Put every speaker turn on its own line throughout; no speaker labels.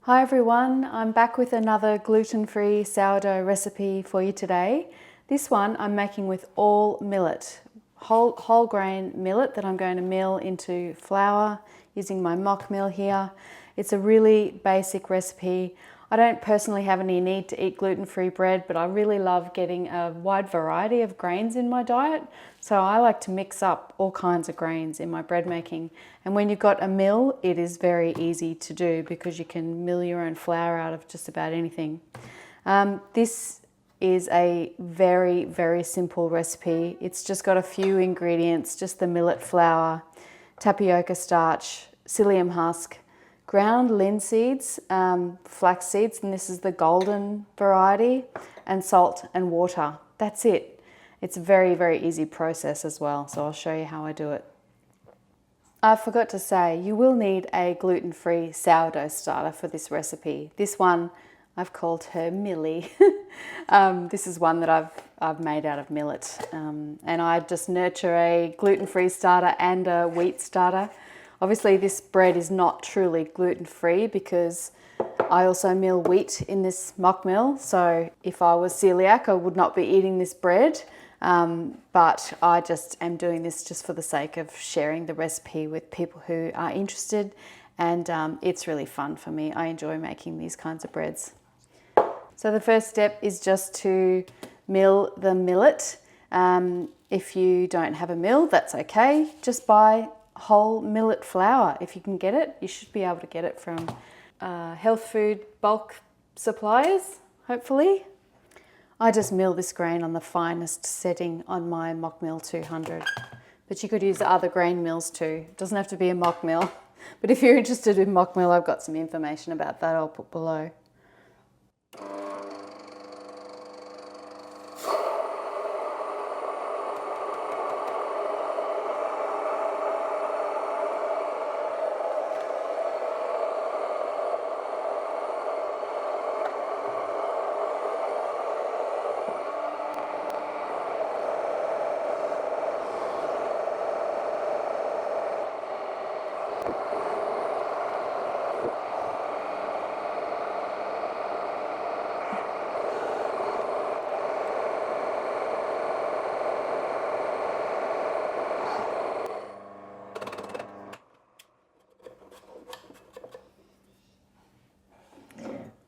Hi everyone, I'm back with another gluten-free sourdough recipe for you today. This one I'm making with all millet, whole grain millet that I'm going to mill into flour using my mock mill here. It's a really basic recipe. I don't personally have any need to eat gluten-free bread, but I really love getting a wide variety of grains in my diet. So I like to mix up all kinds of grains in my bread making. And when you've got a mill, it is very easy to do because you can mill your own flour out of just about anything. This is a very, very simple recipe. It's just got a few ingredients, just the millet flour, tapioca starch, psyllium husk, ground linseeds, flax seeds, and this is the golden variety, and salt and water. That's it. It's a very, very easy process as well, so I'll show you how I do it. I forgot to say, you will need a gluten-free sourdough starter for this recipe. This one, I've called her Millie. This is one that I've made out of millet, and I just nurture a gluten-free starter and a wheat starter. Obviously this bread is not truly gluten-free because I also mill wheat in this mock mill. So if I was celiac, I would not be eating this bread. But I just am doing this just for the sake of sharing the recipe with people who are interested. And it's really fun for me. I enjoy making these kinds of breads. So the first step is just to mill the millet. If you don't have a mill, that's okay. Just buy whole millet flour. If you can get it, you should be able to get it from health food bulk suppliers, hopefully. I just mill this grain on the finest setting on my mock mill 200, but you could use other grain mills too. It doesn't have to be a mock mill, but if you're interested in mock mill, I've got some information about that I'll put below.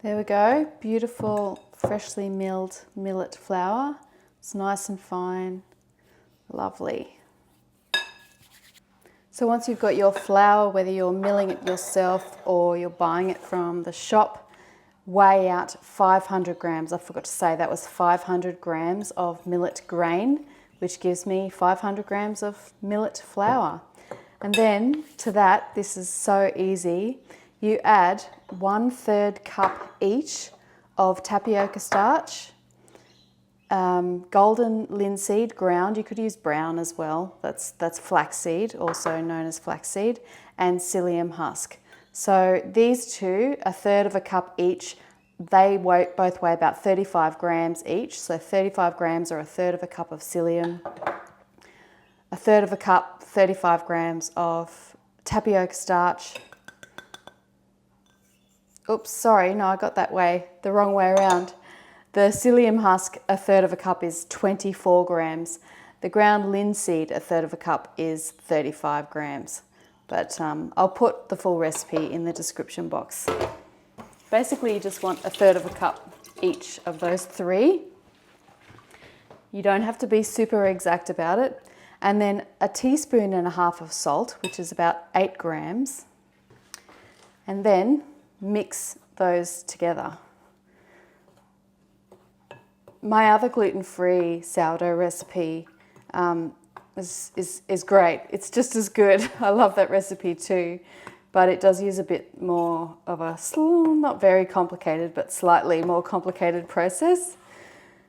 There we go, beautiful freshly milled millet flour. It's nice and fine, lovely. So once you've got your flour, whether you're milling it yourself or you're buying it from the shop, weigh out 500 grams. I forgot to say that was 500 grams of millet grain, which gives me 500 grams of millet flour. And then to that, this is so easy, you add 1/3 cup each of tapioca starch, golden linseed ground, you could use brown as well, that's flaxseed, also known as flaxseed, and psyllium husk. So these two, 1/3 cup each, they both weigh about 35 grams each, so 35 grams or 1/3 cup of psyllium, 1/3 cup, 35 grams of tapioca starch. Oops, sorry, no, I got that the wrong way around. The psyllium husk, 1/3 cup is 24 grams. The ground linseed, 1/3 cup is 35 grams. But I'll put the full recipe in the description box. Basically, you just want 1/3 cup each of those three. You don't have to be super exact about it. And then 1.5 teaspoons of salt, which is about 8 grams. And then mix those together. My other gluten-free sourdough recipe is great. It's just as good. I love that recipe too, but it does use a bit more of a, not very complicated, but slightly more complicated process.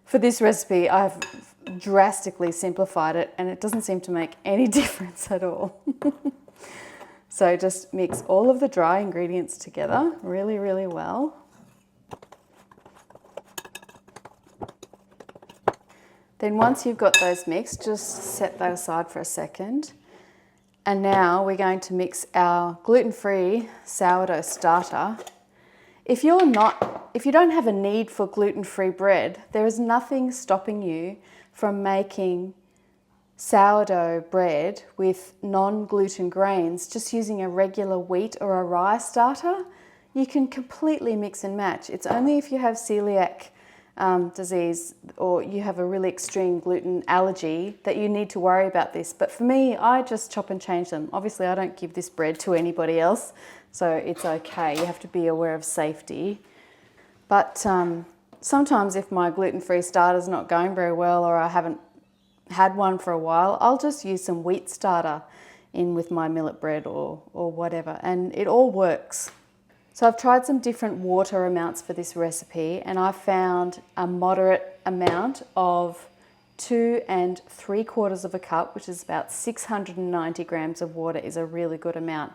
For this recipe, I've drastically simplified it and it doesn't seem to make any difference at all. So just mix all of the dry ingredients together really, really well. Then once you've got those mixed, just set that aside for a second. And now we're going to mix our gluten-free sourdough starter if you don't have a need for gluten-free bread, there is nothing stopping you from making sourdough bread with non-gluten grains, just using a regular wheat or a rye starter. You can completely mix and match. It's only if you have celiac disease or you have a really extreme gluten allergy that you need to worry about this. But for me, I just chop and change them. Obviously, I don't give this bread to anybody else, so it's okay. You have to be aware of safety. But sometimes if my gluten-free starter's not going very well or I haven't had one for a while, I'll just use some wheat starter in with my millet bread or whatever, and it all works. So I've tried some different water amounts for this recipe, and I found a moderate amount of 2 3/4 cup, which is about 690 grams of water, is a really good amount.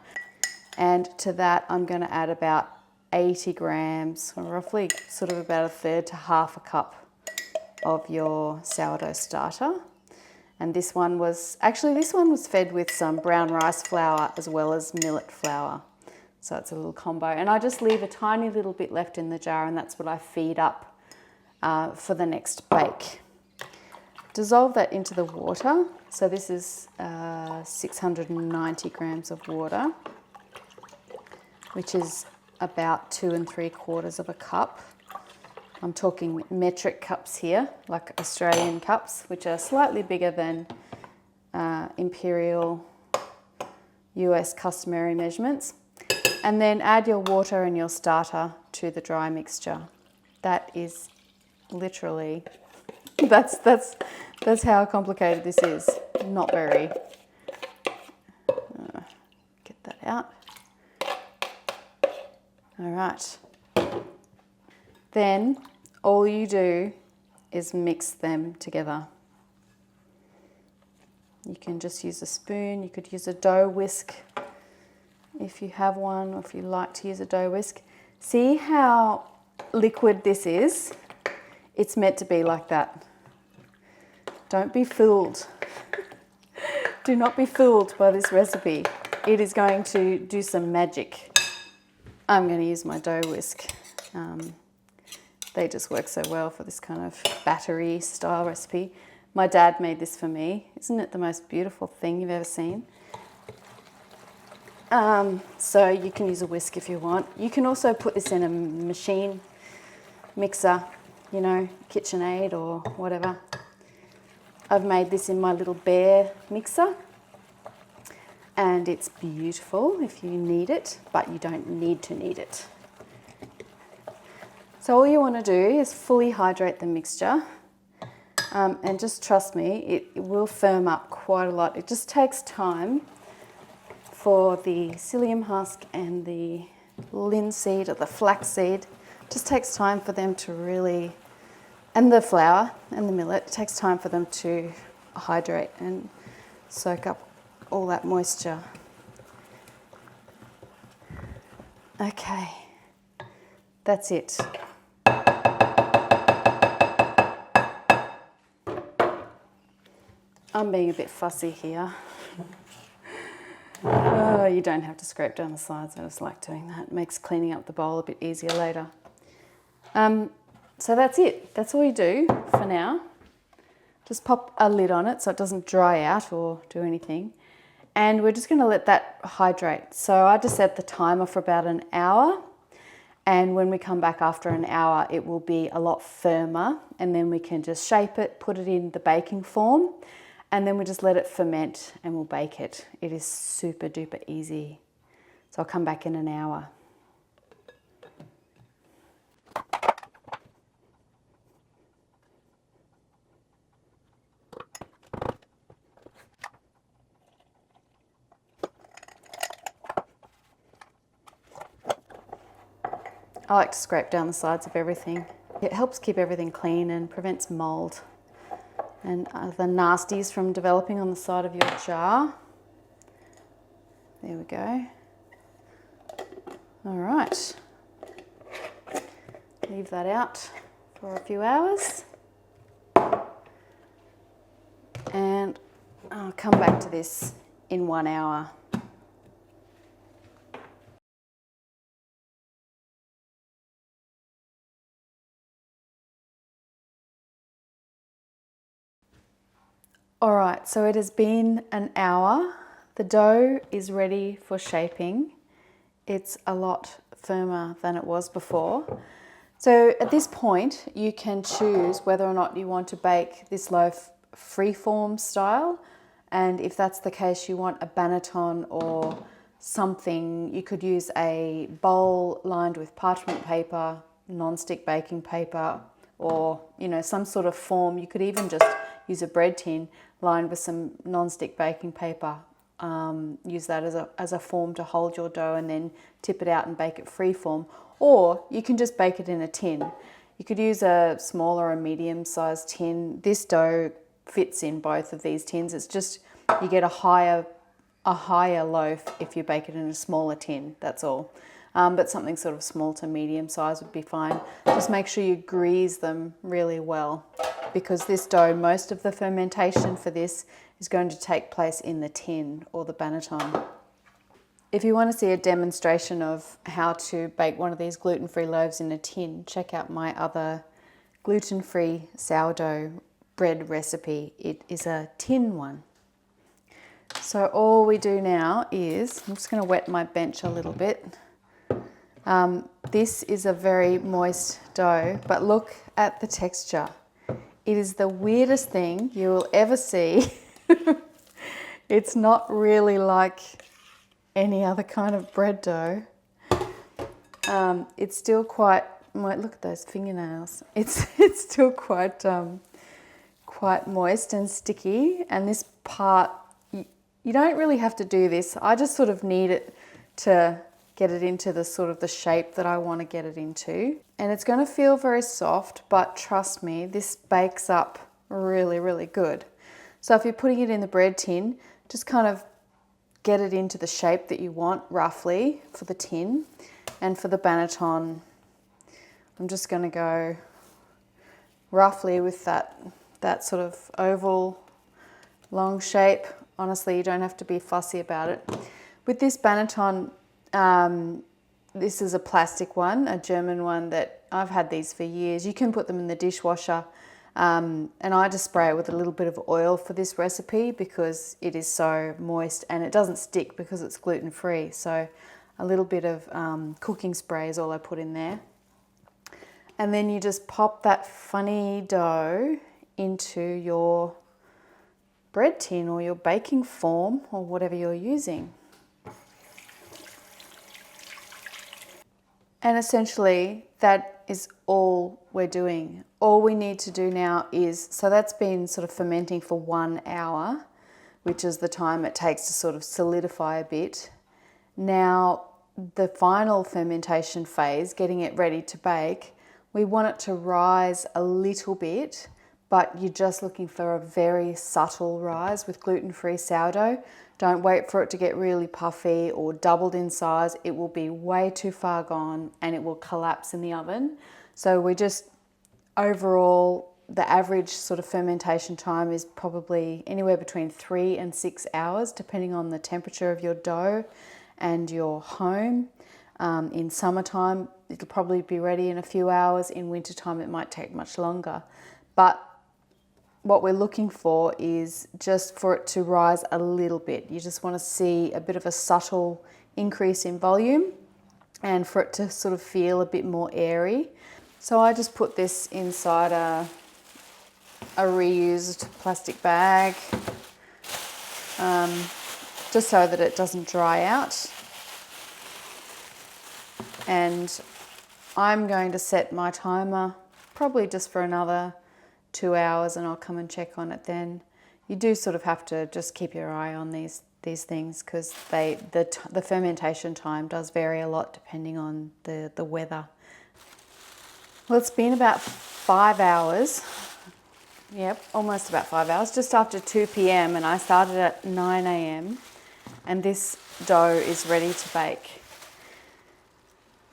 And to that, I'm going to add about 80 grams, or roughly sort of about 1/3 to 1/2 cup of your sourdough starter. And this one was fed with some brown rice flour as well as millet flour. So it's a little combo. And I just leave a tiny little bit left in the jar, and that's what I feed up for the next bake. Dissolve that into the water. So this is 690 grams of water, which is about 2 3/4 cup. I'm talking metric cups here, like Australian cups, which are slightly bigger than imperial US customary measurements. And then add your water and your starter to the dry mixture. That is literally, that's how complicated this is. Not very. Get that out. All right. Then all you do is mix them together. You can just use a spoon. You could use a dough whisk if you have one, or if you like to use a dough whisk. See how liquid this is? It's meant to be like that. Don't be fooled. Do not be fooled by this recipe. It is going to do some magic. I'm going to use my dough whisk. They just work so well for this kind of battery style recipe. My dad made this for me. Isn't it the most beautiful thing you've ever seen? So you can use a whisk if you want. You can also put this in a machine mixer, you know, KitchenAid or whatever. I've made this in my little Bear mixer, and it's beautiful if you need it, but you don't need to need it. So all you want to do is fully hydrate the mixture, and just trust me, it will firm up quite a lot. It just takes time for the psyllium husk and the linseed or the flaxseed. It just takes time for them to really, and the flour and the millet, it takes time for them to hydrate and soak up all that moisture. Okay, that's it. I'm being a bit fussy here. Oh, you don't have to scrape down the sides. I just like doing that. It makes cleaning up the bowl a bit easier later. So that's it. That's all you do for now. Just pop a lid on it so it doesn't dry out or do anything. And we're just going to let that hydrate. So I just set the timer for about an hour. And when we come back after an hour, it will be a lot firmer. And then we can just shape it, put it in the baking form. And then we just let it ferment and we'll bake it. It is super duper easy. So I'll come back in an hour. I like to scrape down the sides of everything. It helps keep everything clean and prevents mold and the nasties from developing on the side of your jar. There we go. All right. Leave that out for a few hours. And I'll come back to this in 1 hour. All right, so it has been an hour. The dough is ready for shaping. It's a lot firmer than it was before. So at this point, you can choose whether or not you want to bake this loaf freeform style. And if that's the case, you want a banneton or something. You could use a bowl lined with parchment paper, non-stick baking paper, or some sort of form. You could even just use a bread tin lined with some non-stick baking paper. Use that as a form to hold your dough and then tip it out and bake it freeform. Or you can just bake it in a tin. You could use a small or a medium-sized tin. This dough fits in both of these tins. It's just you get a higher loaf if you bake it in a smaller tin, that's all. But something sort of small to medium size would be fine. Just make sure you grease them really well, because this dough, most of the fermentation for this is going to take place in the tin or the banneton. If you want to see a demonstration of how to bake one of these gluten-free loaves in a tin, check out my other gluten-free sourdough bread recipe. It is a tin one. So all we do now is, I'm just going to wet my bench a little bit. This is a very moist dough, but look at the texture. It is the weirdest thing you will ever see. It's not really like any other kind of bread dough. It's still quite, look at those fingernails. It's still quite moist and sticky. And this part, you don't really have to do this. I just sort of need it to get it into the sort of the shape that I want to get it into. And it's going to feel very soft, but trust me, this bakes up really, really good. So if you're putting it in the bread tin, just kind of get it into the shape that you want roughly for the tin. And for the banneton, I'm just going to go roughly with that sort of oval long shape. Honestly, you don't have to be fussy about it. With this banneton, this is a plastic one, a German one that I've had these for years. You can put them in the dishwasher, and I just spray it with a little bit of oil for this recipe because it is so moist and it doesn't stick because it's gluten-free. So a little bit of cooking spray is all I put in there. And then you just pop that funny dough into your bread tin or your baking form or whatever you're using. And essentially that is all we're doing. All we need to do now is, so that's been sort of fermenting for 1 hour, which is the time it takes to sort of solidify a bit. Now the final fermentation phase, getting it ready to bake, we want it to rise a little bit, but you're just looking for a very subtle rise with gluten-free sourdough. Don't wait for it to get really puffy or doubled in size. It will be way too far gone and it will collapse in the oven. So we just, overall, the average sort of fermentation time is probably anywhere between 3 and 6 hours, depending on the temperature of your dough and your home. In summertime, it'll probably be ready in a few hours. In wintertime, it might take much longer. But what we're looking for is just for it to rise a little bit. You just want to see a bit of a subtle increase in volume and for it to sort of feel a bit more airy. So I just put this inside a reused plastic bag, just so that it doesn't dry out. And I'm going to set my timer probably just for another 2 hours and I'll come and check on it then. You do sort of have to just keep your eye on these things because the fermentation time does vary a lot depending on the weather. Well, it's been about 5 hours. Yep, almost about 5 hours, just after 2 p.m. and I started at 9 a.m. and this dough is ready to bake.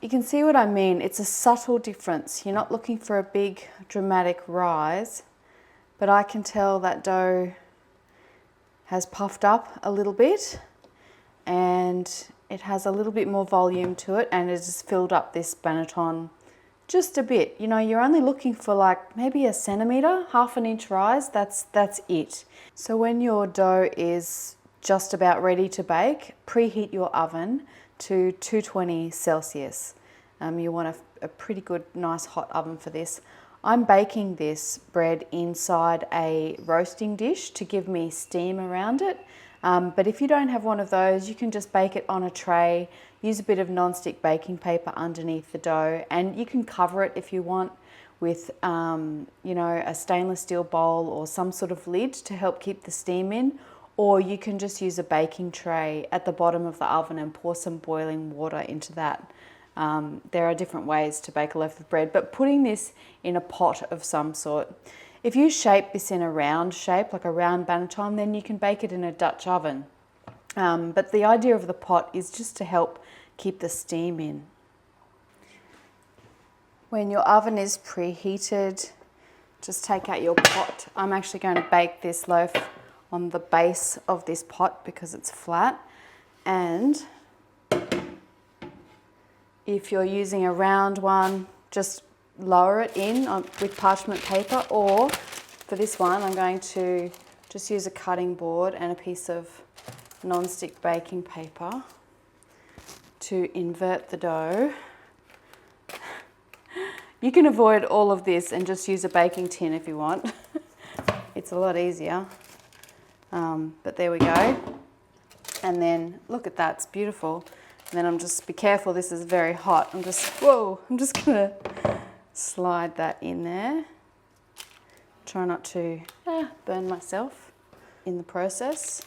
You can see what I mean. It's a subtle difference. You're not looking for a big dramatic rise, but I can tell that dough has puffed up a little bit and it has a little bit more volume to it and it has filled up this banneton just a bit. You know, you're only looking for like maybe a centimetre, half an inch rise, that's it. So when your dough is just about ready to bake, preheat your oven to 220 Celsius. You want a pretty good, nice hot oven for this. I'm baking this bread inside a roasting dish to give me steam around it. But if you don't have one of those, you can just bake it on a tray, use a bit of non-stick baking paper underneath the dough, and you can cover it if you want with you know, a stainless steel bowl or some sort of lid to help keep the steam in, or you can just use a baking tray at the bottom of the oven and pour some boiling water into that. There are different ways to bake a loaf of bread, but putting this in a pot of some sort. If you shape this in a round shape, like a round banneton, then you can bake it in a Dutch oven. But the idea of the pot is just to help keep the steam in. When your oven is preheated, just take out your pot. I'm actually going to bake this loaf on the base of this pot because it's flat. And if you're using a round one, just lower it in with parchment paper, or for this one I'm going to just use a cutting board and a piece of non-stick baking paper to invert the dough. You can avoid all of this and just use a baking tin if you want. It's a lot easier. But there we go. And then look at that, it's beautiful. And then be careful, this is very hot. I'm just gonna slide that in there. Try not to burn myself in the process.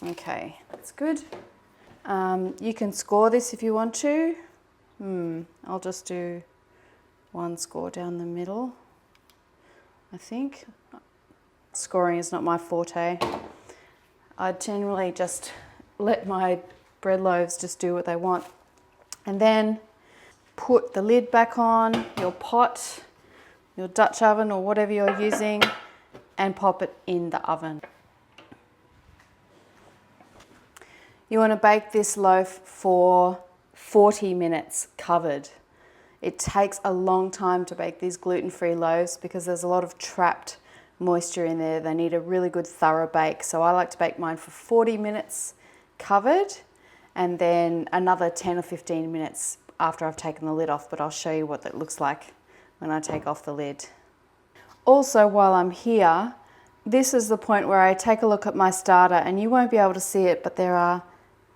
Okay, that's good. You can score this if you want to. I'll just do one score down the middle, I think. Scoring is not my forte. I generally just let my bread loaves just do what they want. And then put the lid back on your pot, your Dutch oven or whatever you're using, and pop it in the oven. You want to bake this loaf for 40 minutes covered. It takes a long time to bake these gluten-free loaves because there's a lot of trapped moisture in there. They need a really good thorough bake. So I like to bake mine for 40 minutes covered, and then another 10 or 15 minutes after I've taken the lid off, but I'll show you what that looks like when I take off the lid. Also, while I'm here, this is the point where I take a look at my starter, and you won't be able to see it, but there are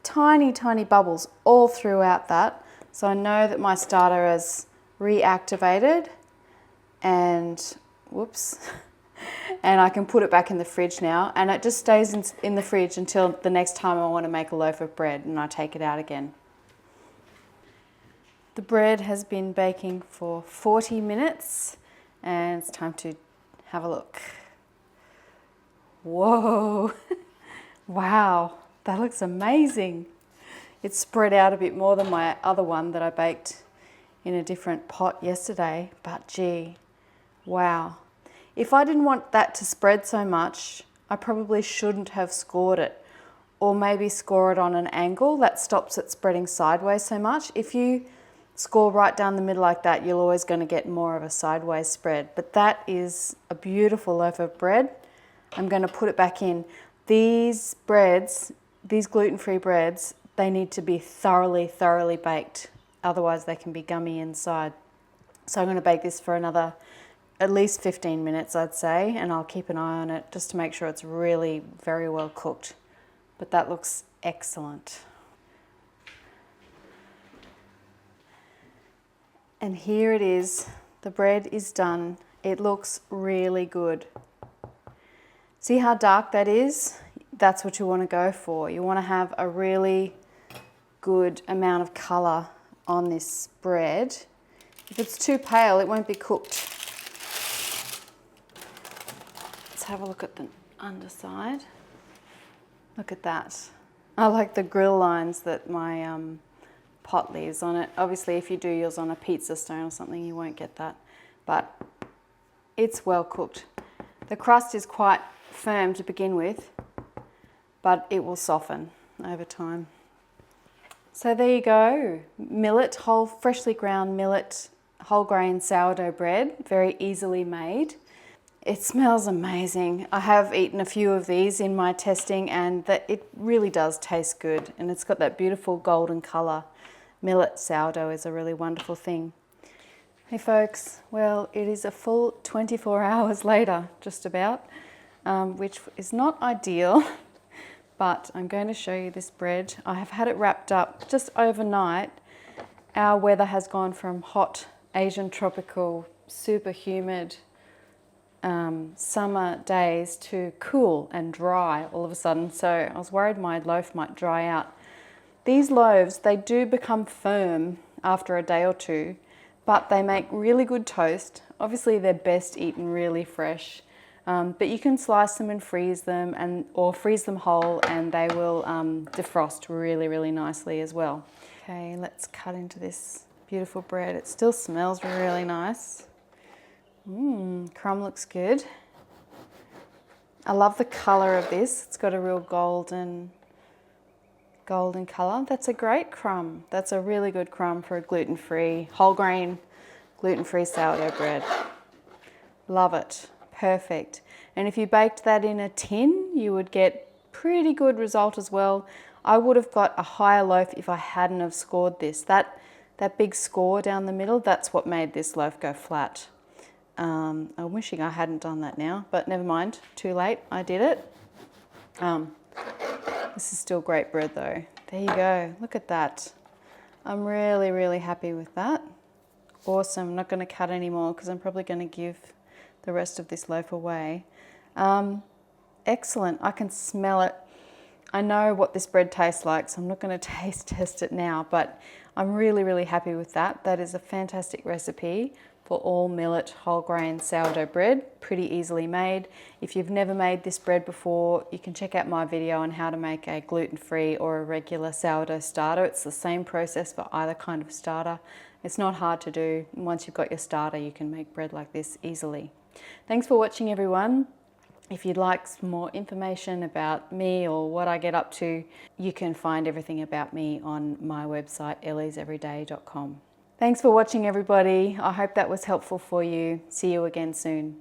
tiny, tiny bubbles all throughout that. So I know that my starter is reactivated, and whoops, and I can put it back in the fridge now, and it just stays in the fridge until the next time I want to make a loaf of bread, and I take it out again. The bread has been baking for 40 minutes, and it's time to have a look. Whoa, wow, that looks amazing. It's spread out a bit more than my other one that I baked in a different pot yesterday, but gee, wow. If I didn't want that to spread so much, I probably shouldn't have scored it, or maybe score it on an angle that stops it spreading sideways so much. If you score right down the middle like that, you're always going to get more of a sideways spread. But that is a beautiful loaf of bread. I'm going to put it back in. These breads, these gluten-free breads, they need to be thoroughly, thoroughly baked. Otherwise they can be gummy inside. So I'm going to bake this for another at least 15 minutes, I'd say, and I'll keep an eye on it just to make sure it's really very well cooked. But that looks excellent. And here it is. The bread is done. It looks really good. See how dark that is? That's what you want to go for. You want to have a really good amount of colour on this bread. If it's too pale, it won't be cooked. Let's have a look at the underside. Look at that. I like the grill lines that my pot leaves on it. Obviously, if you do yours on a pizza stone or something, you won't get that. But it's well cooked. The crust is quite firm to begin with, but it will soften over time. So there you go, millet, freshly ground millet, whole grain sourdough bread, very easily made. It smells amazing. I have eaten a few of these in my testing and it really does taste good, and it's got that beautiful golden colour. Millet sourdough is a really wonderful thing. Hey folks, well, it is a full 24 hours later, just about, which is not ideal, but I'm going to show you this bread. I have had it wrapped up just overnight. Our weather has gone from hot Asian tropical, super humid summer days to cool and dry all of a sudden. So I was worried my loaf might dry out. These loaves, they do become firm after a day or two, but they make really good toast. Obviously they're best eaten really fresh, but you can slice them and freeze them, or freeze them whole, and they will defrost really, really nicely as well. Okay, let's cut into this beautiful bread. It still smells really nice. Crumb looks good. I love the colour of this. It's got a real golden colour. That's a great crumb. That's a really good crumb for a gluten-free, whole grain, gluten-free sourdough bread. Love it. Perfect. And if you baked that in a tin, you would get pretty good result as well. I would have got a higher loaf if I hadn't have scored this. That big score down the middle, that's what made this loaf go flat. I'm wishing I hadn't done that now, but never mind, too late, I did it. This is still great bread though. There you go, look at that. I'm really, really happy with that. Awesome, I'm not going to cut any more because I'm probably going to give the rest of this loaf away. Excellent, I can smell it. I know what this bread tastes like, so I'm not going to taste test it now, but I'm really, really happy with that. That is a fantastic recipe for all millet whole grain sourdough bread, pretty easily made. If you've never made this bread before, you can check out my video on how to make a gluten-free or a regular sourdough starter. It's the same process for either kind of starter. It's not hard to do. Once you've got your starter, you can make bread like this easily. Thanks for watching, everyone. If you'd like some more information about me or what I get up to, you can find everything about me on my website, ellieseveryday.com. Thanks for watching, everybody. I hope that was helpful for you. See you again soon.